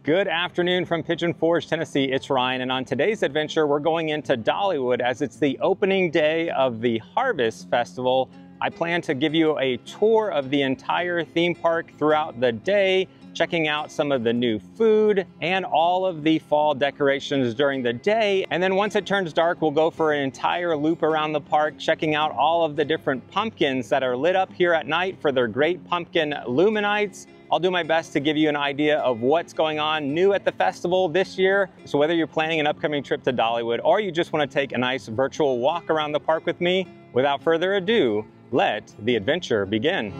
Good afternoon from Pigeon Forge, Tennessee. It's Ryan, and on today's adventure, we're going into Dollywood as it's the opening day of the Harvest Festival. I plan to give you a tour of the entire theme park throughout the day, checking out some of the new food and all of the fall decorations during the day. And then once it turns dark, we'll go for an entire loop around the park, checking out all of the different pumpkins that are lit up here at night for their Great Pumpkin LumiNights. I'll do my best to give you an idea of what's going on new at the festival this year. So whether you're planning an upcoming trip to Dollywood or you just want to take a nice virtual walk around the park with me, without further ado, let the adventure begin.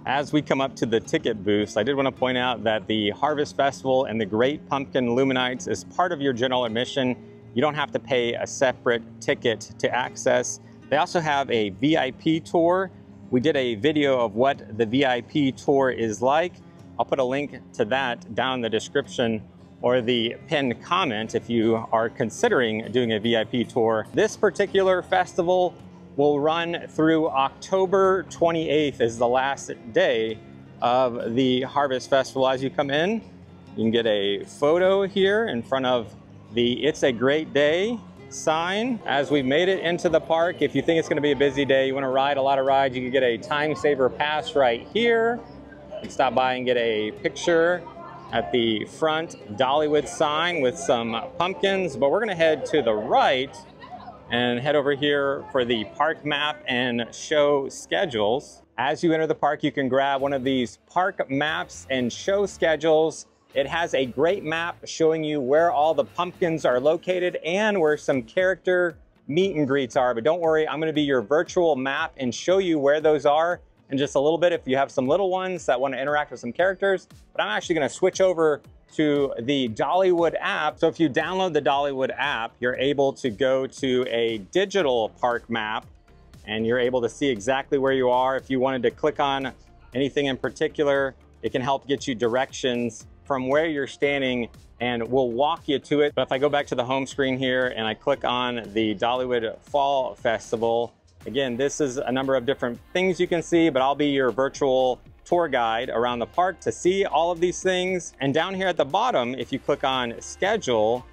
As we come up to the ticket booths, I did want to point out that the Harvest Festival and the Great Pumpkin LumiNights is part of your general admission. You don't have to pay a separate ticket to access. They also have a VIP tour. We did a video of what the VIP tour is like. I'll put a link to that down in the description or the pinned comment if you are considering doing a VIP tour. This particular festival will run through October 28th is the last day of the Harvest Festival. As you come in, you can get a photo here in front of the It's a Great Day sign. As we made it into the park, if you think it's gonna be a busy day, you wanna ride a lot of rides, you can get a time saver pass right here. You can stop by and get a picture at the front Dollywood sign with some pumpkins, but we're gonna head to the right and head over here for the park map and show schedules. As you enter the park, you can grab one of these park maps and show schedules. It has a great map showing you where all the pumpkins are located and where some character meet and greets are. But don't worry, I'm gonna be your virtual map and show you where those are in just a little bit if you have some little ones that wanna interact with some characters. But I'm actually gonna switch over to the Dollywood app. So if you download the Dollywood app, you're able to go to a digital park map and you're able to see exactly where you are. If you wanted to click on anything in particular, it can help get you directions from where you're standing and we'll walk you to it. But if I go back to the home screen here and I click on the Dollywood Fall Festival, again, this is a number of different things you can see, but I'll be your virtual tour guide around the park to see all of these things. And down here at the bottom, if you click on schedule,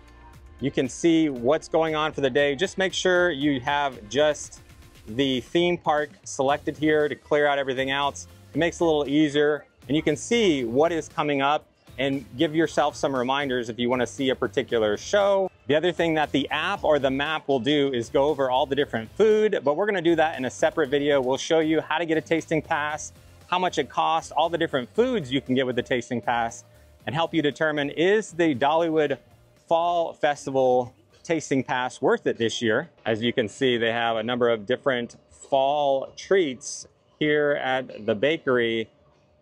you can see what's going on for the day. Just make sure you have just the theme park selected here to clear out everything else. It makes it a little easier and you can see what is coming up and give yourself some reminders if you want to see a particular show. The other thing that the app or the map will do is go over all the different food, but we're going to do that in a separate video. We'll show you how to get a tasting pass, how much it costs, all the different foods you can get with the tasting pass, and help you determine, is the Dollywood Fall Festival tasting pass worth it this year? As you can see, they have a number of different fall treats here at the bakery.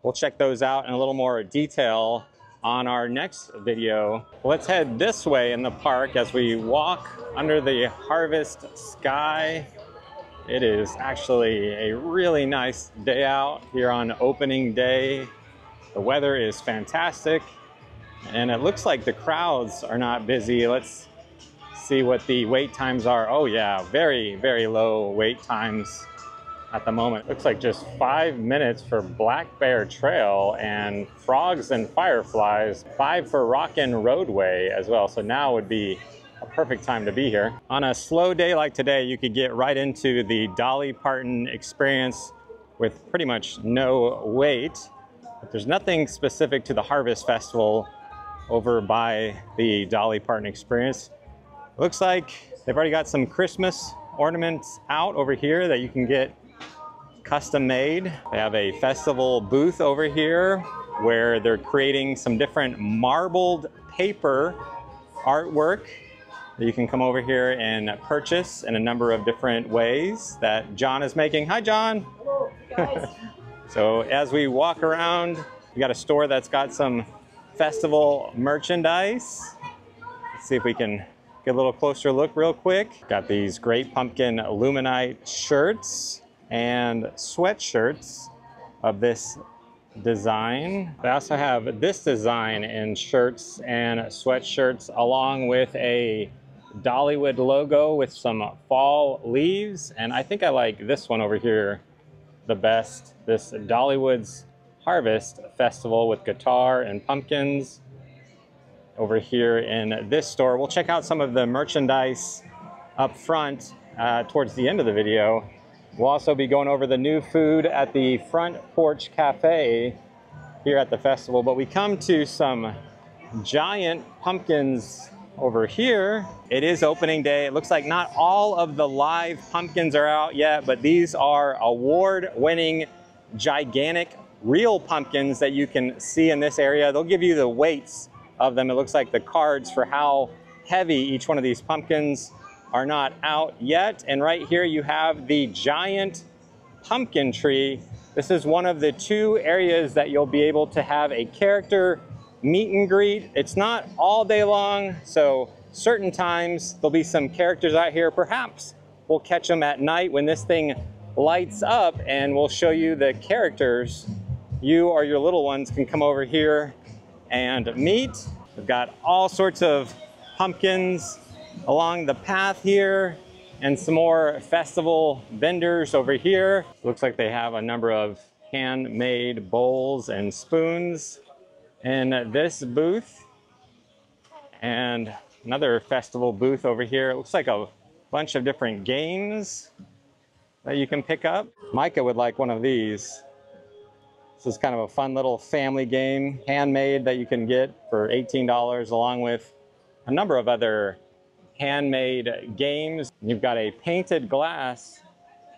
We'll check those out in a little more detail on our next video. Let's head this way in the park as we walk under the harvest sky. It is actually a really nice day out here on opening day. The weather is fantastic and it looks like the crowds are not busy. Let's see what the wait times are. Oh yeah, very, very low wait times at the moment. Looks like just 5 minutes for Black Bear Trail and Frogs and Fireflies, 5 for Rockin' Roadway as well. So now would be a perfect time to be here. On a slow day like today, you could get right into the Dolly Parton experience with pretty much no wait. But there's nothing specific to the Harvest Festival over by the Dolly Parton experience. It looks like they've already got some Christmas ornaments out over here that you can get custom made. They have a festival booth over here where they're creating some different marbled paper artwork that you can come over here and purchase in a number of different ways that John is making. Hi, John. Hello, guys. So as we walk around, we got a store that's got some festival merchandise. Let's see if we can get a little closer look real quick. Got these Great Pumpkin LumiNight shirts and sweatshirts of this design. They also have this design in shirts and sweatshirts, along with a Dollywood logo with some fall leaves. And I think I like this one over here the best, this Dollywood's Harvest Festival with guitar and pumpkins over here in this store. We'll check out some of the merchandise up front towards the end of the video. We'll also be going over the new food at the Front Porch Cafe here at the festival, but we come to some giant pumpkins over here. It is opening day. It looks like not all of the live pumpkins are out yet, but these are award-winning, gigantic, real pumpkins that you can see in this area. They'll give you the weights of them. It looks like the cards for how heavy each one of these pumpkins are not out yet. And right here you have the giant pumpkin tree. This is one of the 2 areas that you'll be able to have a character meet and greet. It's not all day long, so certain times there'll be some characters out here. Perhaps we'll catch them at night when this thing lights up, and we'll show you the characters. You or your little ones can come over here and meet. We've got all sorts of pumpkins along the path here, and some more festival vendors over here. Looks like they have a number of handmade bowls and spoons in this booth, and another festival booth over here. It looks like a bunch of different games that you can pick up. Micah would like one of these. This is kind of a fun little family game, handmade, that you can get for $18, along with a number of other handmade games. You've got a painted glass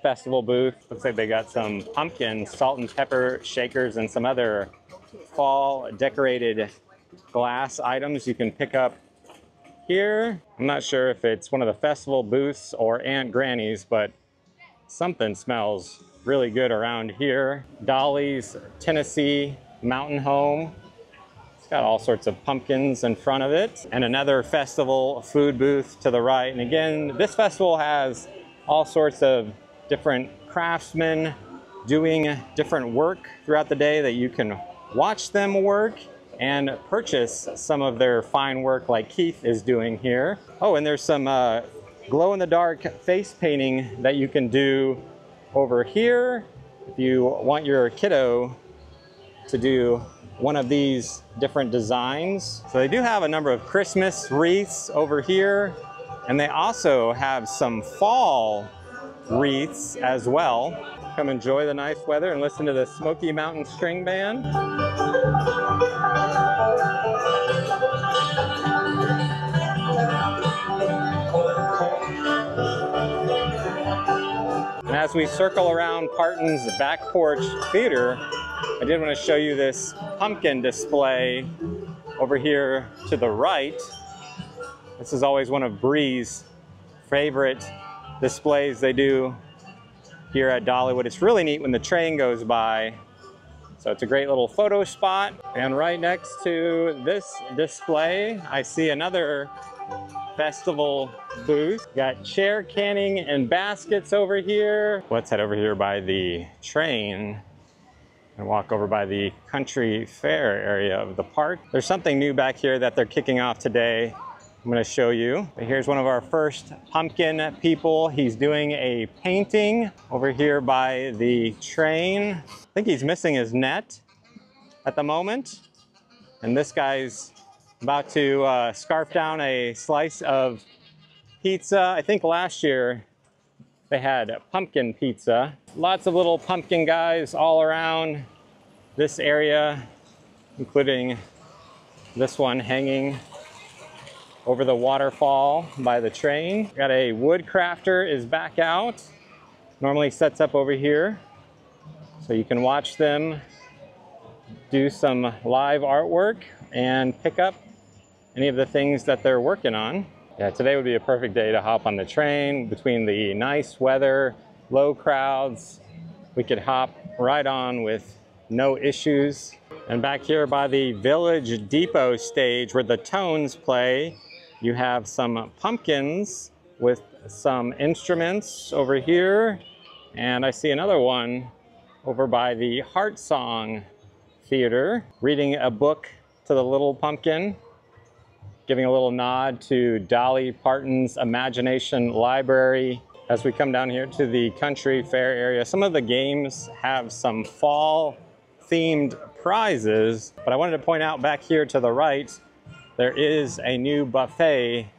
festival booth. Looks like they got some pumpkin salt and pepper shakers and some other fall decorated glass items you can pick up here. I'm not sure if it's one of the festival booths or Aunt Granny's, but something smells really good around here. Dolly's Tennessee Mountain Home. It's got all sorts of pumpkins in front of it, and another festival food booth to the right. And again, this festival has all sorts of different craftsmen doing different work throughout the day that you can watch them work and purchase some of their fine work like Keith is doing here. Oh, and there's some glow-in-the-dark face painting that you can do over here if you want your kiddo to do one of these different designs. So they do have a number of Christmas wreaths over here, and they also have some fall wreaths as well. Come enjoy the nice weather and listen to the Smoky Mountain String Band. And as we circle around Parton's Back Porch Theater, I did want to show you this pumpkin display over here to the right. This is always one of Brie's favorite displays they do here at Dollywood. It's really neat when the train goes by. So it's a great little photo spot. And right next to this display, I see another festival booth. Got chair canning and baskets over here. Let's head over here by the train and walk over by the country fair area of the park. There's something new back here that they're kicking off today. I'm going to show you. Here's one of our first pumpkin people. He's doing a painting over here by the train. I think he's missing his net at the moment. And this guy's about to scarf down a slice of pizza. I think last year they had pumpkin pizza. Lots of little pumpkin guys all around this area, including this one hanging over the waterfall by the train. Got a wood crafter is back out. Normally sets up over here, so you can watch them do some live artwork and pick up any of the things that they're working on. Yeah, today would be a perfect day to hop on the train. Between the nice weather, low crowds, we could hop right on with no issues. And back here by the Village Depot stage where the Tones play, you have some pumpkins with some instruments over here. And I see another one over by the Heart Song Theater, reading a book to the little pumpkin, giving a little nod to Dolly Parton's Imagination Library. As we come down here to the country fair area, some of the games have some fall themed prizes, but I wanted to point out back here to the right, there is a new buffet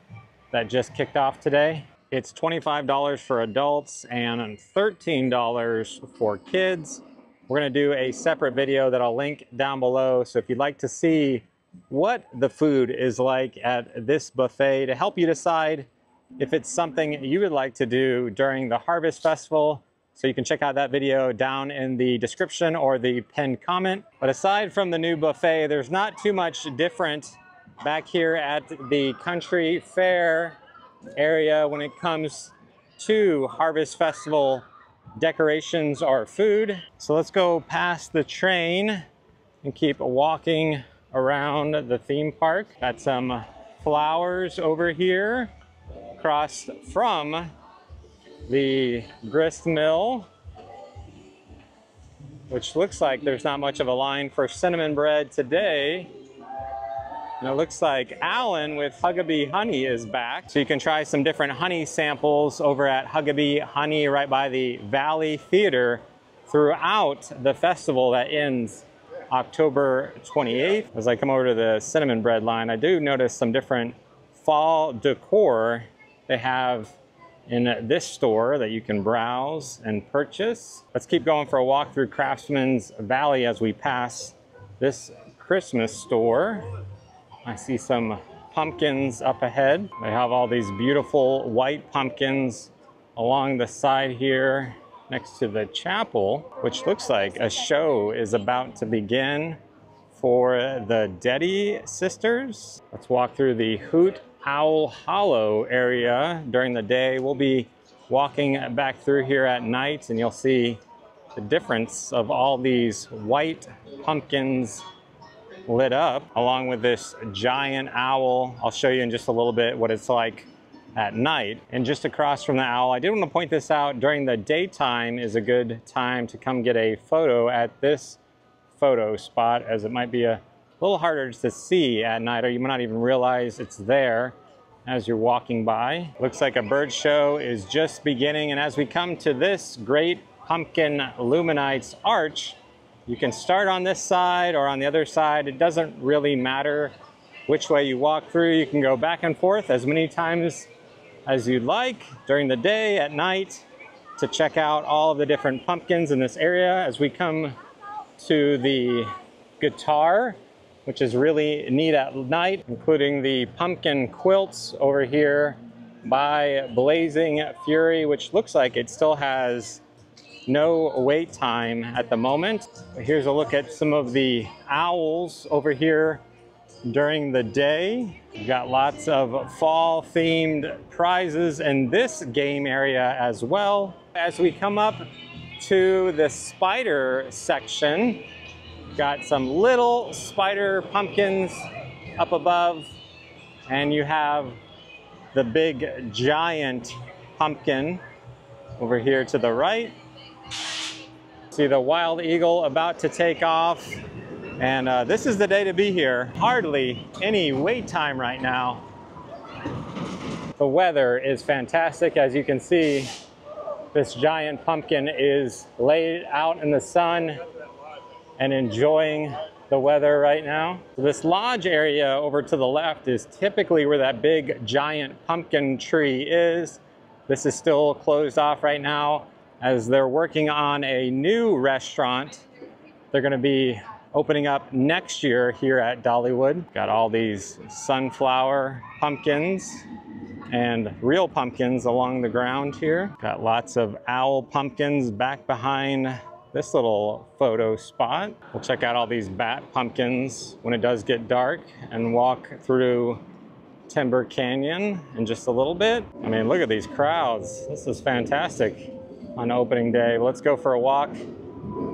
that just kicked off today. It's $25 for adults and $13 for kids. We're gonna do a separate video that I'll link down below. So if you'd like to see what the food is like at this buffet to help you decide if it's something you would like to do during the Harvest Festival, so you can check out that video down in the description or the pinned comment. But aside from the new buffet, there's not too much different back here at the country fair area when it comes to Harvest Festival decorations or food. So let's go past the train and keep walking around the theme park. Got some flowers over here across from the grist mill, which looks like there's not much of a line for cinnamon bread today. And it looks like Alan with Huckabee Honey is back. So you can try some different honey samples over at Huckabee Honey right by the Valley Theater throughout the festival that ends October 28th. As I come over to the cinnamon bread line, I do notice some different fall decor they have in this store that you can browse and purchase. Let's keep going for a walk through Craftsman's Valley as we pass this Christmas store. I see some pumpkins up ahead. They have all these beautiful white pumpkins along the side here next to the chapel, which looks like a show is about to begin for the Deddy sisters. Let's walk through the Hoot Owl Hollow area during the day. We'll be walking back through here at night, and you'll see the difference of all these white pumpkins lit up along with this giant owl. I'll show you in just a little bit what it's like at night. And just across from the owl, I did want to point this out, during the daytime is a good time to come get a photo at this photo spot, as it might be a little harder to see at night, or you might not even realize it's there as you're walking by. Looks like a bird show is just beginning, and as we come to this Great Pumpkin LumiNights arch, you can start on this side or on the other side. It doesn't really matter which way you walk through. You can go back and forth as many times as you'd like during the day, at night, to check out all of the different pumpkins in this area. As we come to the guitar, which is really neat at night, including the pumpkin quilts over here by Blazing Fury, which looks like it still has no wait time at the moment. Here's a look at some of the owls over here during the day. We've got lots of fall themed prizes in this game area as well. As we come up to the spider section, got some little spider pumpkins up above, and you have the big giant pumpkin over here to the right. See the wild eagle about to take off, and this is the day to be here. Hardly any wait time right now. The weather is fantastic. As you can see, this giant pumpkin is laid out in the sun and enjoying the weather right now. This lodge area over to the left is typically where that big giant pumpkin tree is. This is still closed off right now as they're working on a new restaurant. They're gonna be opening up next year here at Dollywood. Got all these sunflower pumpkins and real pumpkins along the ground here. Got lots of owl pumpkins back behind this little photo spot. We'll check out all these bat pumpkins when it does get dark and walk through Timber Canyon in just a little bit. I mean, look at these crowds. This is fantastic on opening day. Let's go for a walk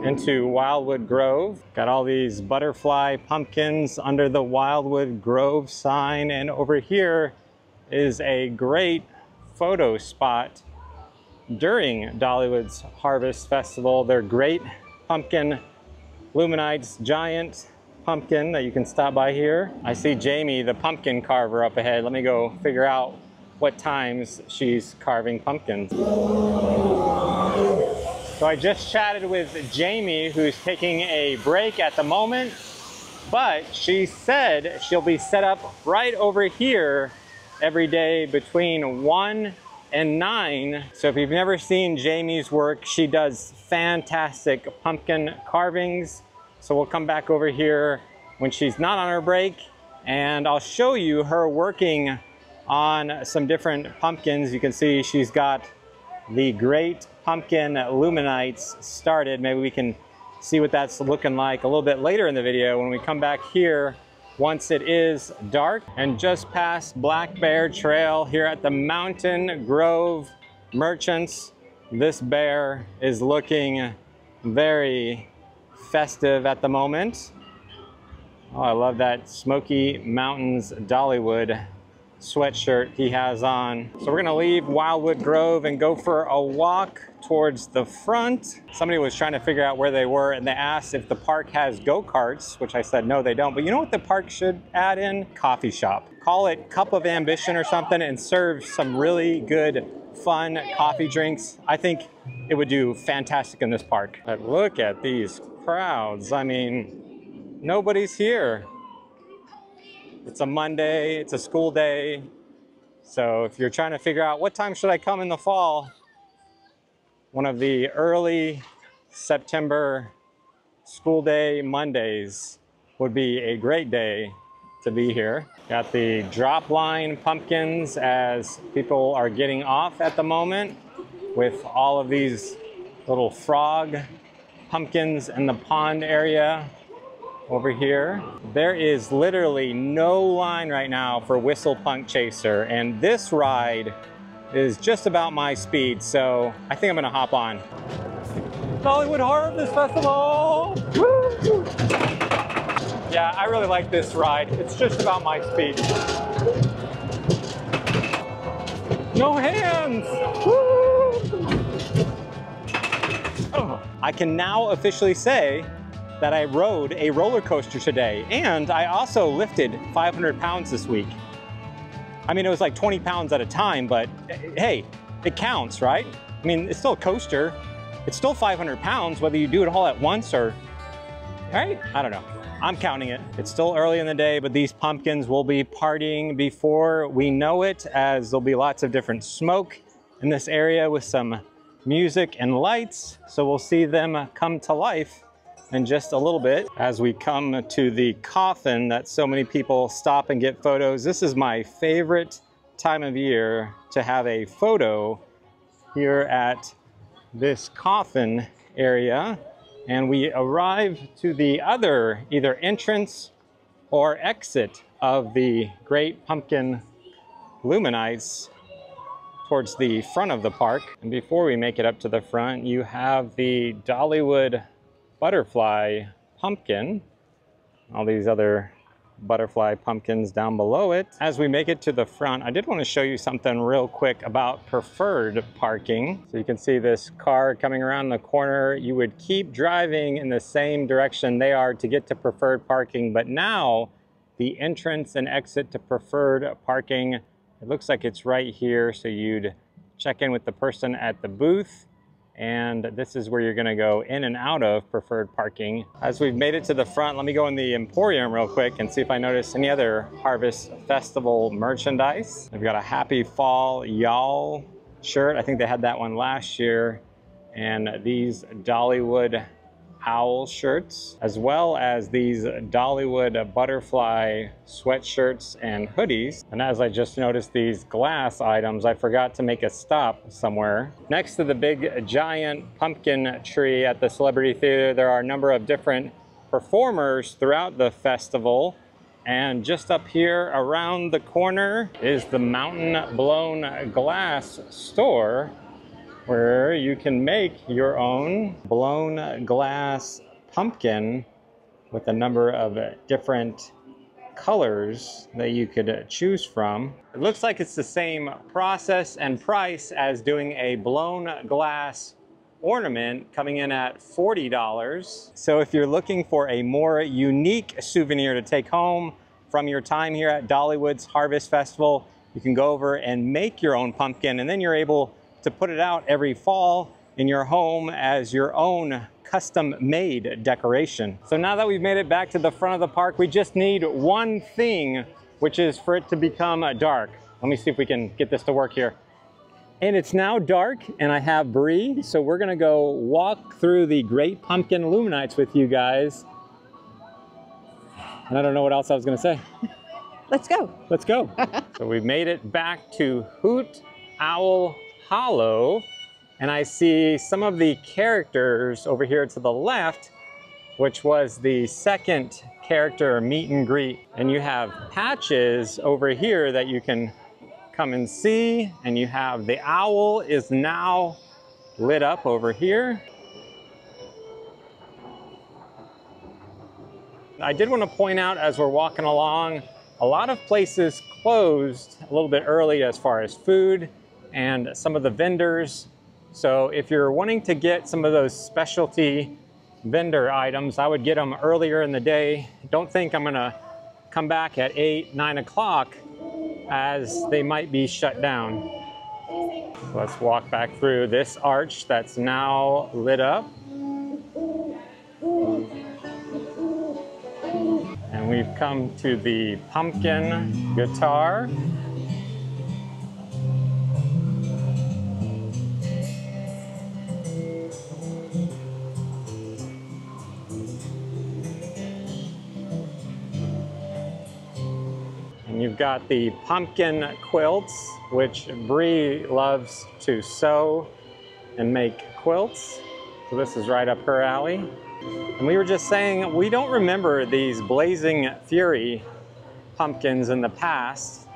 into Wildwood Grove. Got all these butterfly pumpkins under the Wildwood Grove sign, and over here is a great photo spot during Dollywood's Harvest Festival. Their Great Pumpkin LumiNights giant pumpkin that you can stop by here. I see Jamie, the pumpkin carver, up ahead. Let me go figure out what times she's carving pumpkins. So I just chatted with Jamie, who's taking a break at the moment, but she said she'll be set up right over here every day between 1 and 9. So if you've never seen Jamie's work, she does fantastic pumpkin carvings. So we'll come back over here when she's not on her break, and I'll show you her working on some different pumpkins. You can see she's got the Great Pumpkin LumiNights started. Maybe we can see what that's looking like a little bit later in the video when we come back here once it is dark. And just past Black Bear Trail here at the Mountain Grove Merchants, this bear is looking very festive at the moment. Oh, I love that Smoky Mountains Dollywood sweatshirt he has on. So we're gonna leave Wildwood Grove and go for a walk towards the front. Somebody was trying to figure out where they were, and they asked if the park has go-karts, which I said no, they don't. But you know what the park should add in? Coffee shop. Call it Cup of Ambition or something, and serve some really good, fun coffee drinks. I think it would do fantastic in this park. But look at these crowds. I mean, nobody's here. It's a Monday, it's a school day. So if you're trying to figure out what time should I come in the fall, one of the early September school day Mondays would be a great day to be here. Got the drop line pumpkins as people are getting off at the moment, with all of these little frog pumpkins in the pond area over here. There is literally no line right now for Whistle Punk Chaser, and this ride is just about my speed, so I think I'm gonna hop on. Dollywood Harvest Festival! Woo! Yeah, I really like this ride. It's just about my speed. No hands! Woo! Oh. I can now officially say that I rode a roller coaster today, and I also lifted 500 pounds this week. I mean, it was like 20 pounds at a time, but hey, it counts, right? I mean, it's still a coaster. It's still 500 pounds, whether you do it all at once or, right? I don't know. I'm counting it. It's still early in the day, but these pumpkins will be partying before we know it, as there'll be lots of different smoke in this area with some music and lights. So we'll see them come to life in just a little bit. As we come to the coffin that so many people stop and get photos, this is my favorite time of year to have a photo here at this coffin area. And we arrive to the other either entrance or exit of the Great Pumpkin LumiNights towards the front of the park. And before we make it up to the front, you have the Dollywood butterfly pumpkin, all these other butterfly pumpkins down below it. As we make it to the front, I did want to show you something real quick about preferred parking. So you can see this car coming around the corner. You would keep driving in the same direction they are to get to preferred parking, but now the entrance and exit to preferred parking, it looks like it's right here. So you'd check in with the person at the booth, and this is where you're gonna go in and out of preferred parking. As we've made it to the front, let me go in the Emporium real quick and see if I notice any other Harvest Festival merchandise. They've got a Happy Fall Y'all shirt. I think they had that one last year. And these Dollywood Owl shirts, as well as these Dollywood butterfly sweatshirts and hoodies. And as I just noticed these glass items, I forgot to make a stop somewhere. Next to the big giant pumpkin tree at the Celebrity Theater, there are a number of different performers throughout the festival. And just up here around the corner is the Mountain Blown Glass store, where you can make your own blown glass pumpkin with a number of different colors that you could choose from. It looks like it's the same process and price as doing a blown glass ornament coming in at $40. So if you're looking for a more unique souvenir to take home from your time here at Dollywood's Harvest Festival, you can go over and make your own pumpkin, and then you're able to put it out every fall in your home as your own custom-made decoration. So now that we've made it back to the front of the park, we just need one thing, which is for it to become dark. Let me see if we can get this to work here. And it's now dark, and I have Brie, so we're gonna go walk through the Great Pumpkin LumiNights with you guys. And I don't know what else I was gonna say. Let's go. Let's go. So we've made it back to Hoot Owl Hollow, and I see some of the characters over here to the left, which was the second character meet and greet. And you have patches over here that you can come and see, and you have the owl is now lit up over here. I did want to point out as we're walking along, a lot of places closed a little bit early as far as food and some of the vendors. So if you're wanting to get some of those specialty vendor items, I would get them earlier in the day. Don't think I'm gonna come back at 8, 9 o'clock as they might be shut down. Let's walk back through this arch that's now lit up. And we've come to the pumpkin guitar. And you've got the pumpkin quilts, which Brie loves to sew and make quilts. So this is right up her alley. And we were just saying, we don't remember these Blazing Fury pumpkins in the past.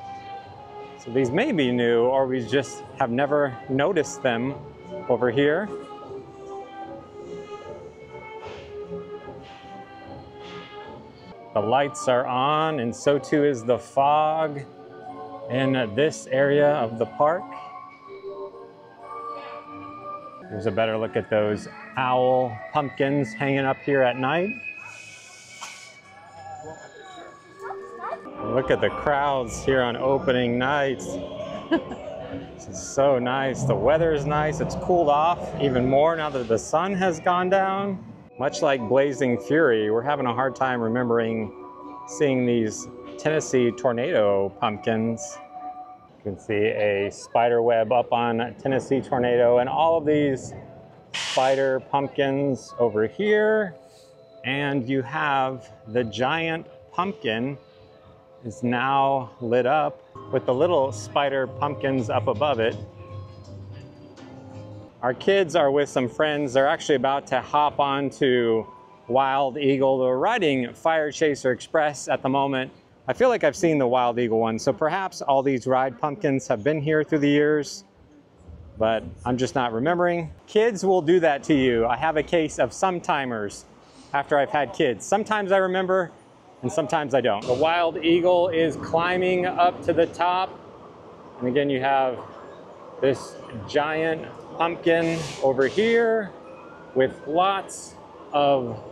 So these may be new, or we just have never noticed them over here. The lights are on, and so too is the fog in this area of the park. Here's a better look at those owl pumpkins hanging up here at night. Look at the crowds here on opening nights. This is so nice. The weather is nice. It's cooled off even more now that the sun has gone down. Much like Blazing Fury, we're having a hard time remembering seeing these Tennessee Tornado pumpkins. You can see a spider web up on Tennessee Tornado, and all of these spider pumpkins over here. And you have the giant pumpkin is now lit up with the little spider pumpkins up above it. Our kids are with some friends. They're actually about to hop onto Wild Eagle. They're riding Fire Chaser Express at the moment. I feel like I've seen the Wild Eagle one, so perhaps all these ride pumpkins have been here through the years, but I'm just not remembering. Kids will do that to you. I have a case of sometimers after I've had kids. Sometimes I remember, and sometimes I don't. The Wild Eagle is climbing up to the top, and again you have this giant pumpkin over here with lots of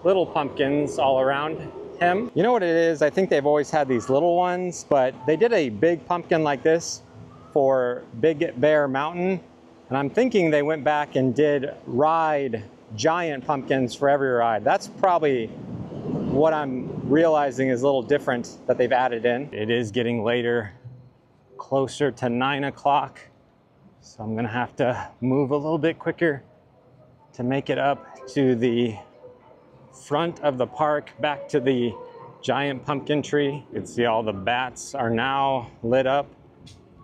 little pumpkins all around him. You know what it is? I think they've always had these little ones, but they did a big pumpkin like this for Big Bear Mountain, and I'm thinking they went back and did ride giant pumpkins for every ride. That's probably what I'm realizing is a little different that they've added in. It is getting later, closer to 9 o'clock. So I'm gonna have to move a little bit quicker to make it up to the front of the park, back to the giant pumpkin tree. You can see all the bats are now lit up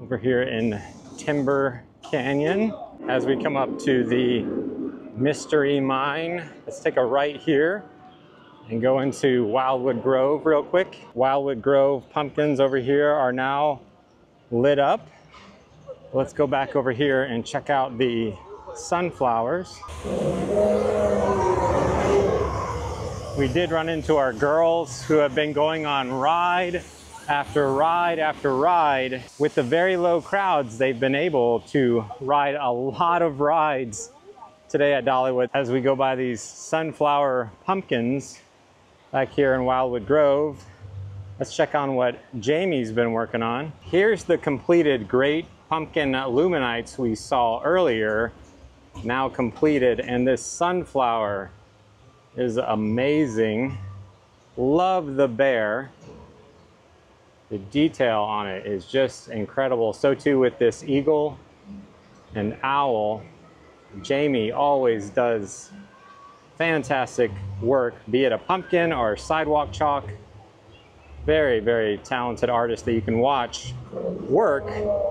over here in Timber Canyon. As we come up to the Mystery Mine, let's take a right here and go into Wildwood Grove real quick. Wildwood Grove pumpkins over here are now lit up. Let's go back over here and check out the sunflowers. We did run into our girls who have been going on ride after ride after ride. With the very low crowds, they've been able to ride a lot of rides today at Dollywood as we go by these sunflower pumpkins back here in Wildwood Grove. Let's check on what Jamie's been working on. Here's the completed Great Pumpkin LumiNights we saw earlier, now completed, and this sunflower is amazing. Love the bear. The detail on it is just incredible. So too with this eagle and owl. Jamie always does fantastic work, be it a pumpkin or sidewalk chalk. Very, very talented artist that you can watch work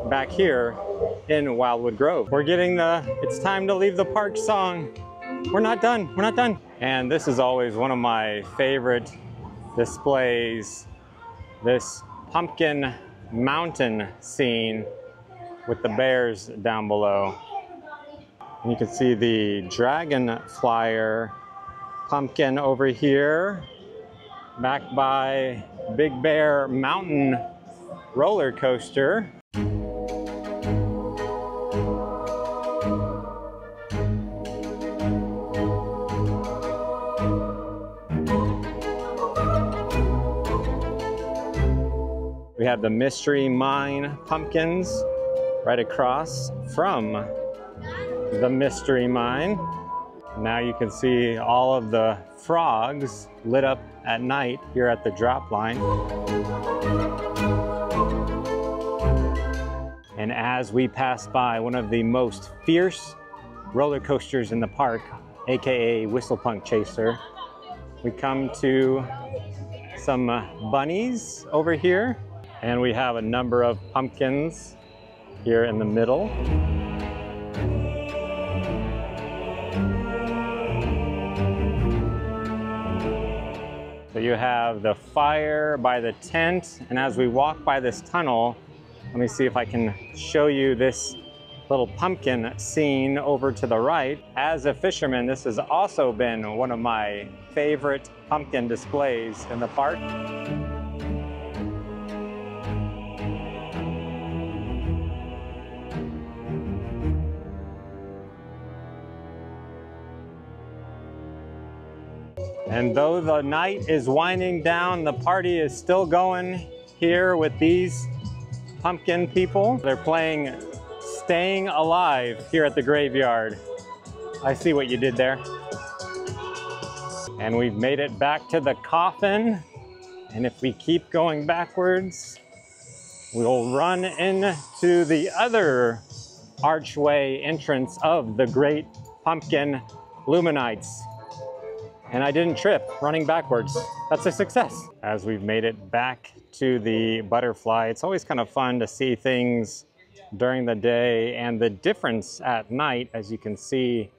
back here in Wildwood Grove. We're getting the "It's time to leave the park" song. We're not done, we're not done. And this is always one of my favorite displays, this Pumpkin Mountain scene with the bears down below. And you can see the dragon flyer pumpkin over here, backed by Big Bear Mountain roller coaster. We have the Mystery Mine pumpkins right across from the Mystery Mine. Now you can see all of the frogs lit up at night here at the drop line. And as we pass by one of the most fierce roller coasters in the park, aka Whistlepunk Chaser, we come to some bunnies over here. And we have a number of pumpkins here in the middle. So you have the fire by the tent, and as we walk by this tunnel, let me see if I can show you this little pumpkin scene over to the right. As a fisherman, this has also been one of my favorite pumpkin displays in the park. And though the night is winding down, the party is still going here with these pumpkin people. They're playing Staying Alive here at the graveyard. I see what you did there. And we've made it back to the coffin. And if we keep going backwards, we'll run into the other archway entrance of the Great Pumpkin LumiNights. And I didn't trip running backwards. That's a success. As we've made it back to the butterfly, it's always kind of fun to see things during the day and the difference at night. As you can see,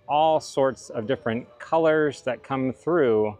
all sorts of different colors that come through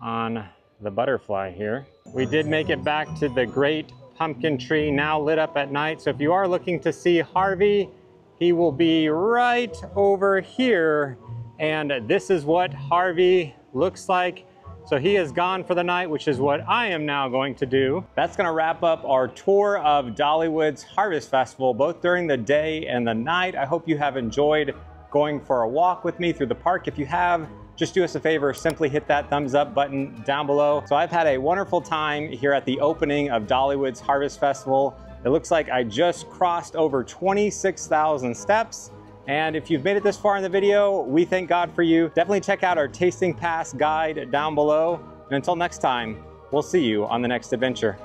on the butterfly here. We did make it back to the Great Pumpkin tree, now lit up at night. So if you are looking to see Harvey, he will be right over here. And this is what Harvey looks like. So he is gone for the night, which is what I am now going to do. That's gonna wrap up our tour of Dollywood's Harvest Festival, both during the day and the night. I hope you have enjoyed going for a walk with me through the park. If you have, just do us a favor, simply hit that thumbs up button down below. So I've had a wonderful time here at the opening of Dollywood's Harvest Festival. It looks like I just crossed over 26,000 steps. And if you've made it this far in the video, we thank God for you. Definitely check out our tasting pass guide down below. And until next time, we'll see you on the next adventure.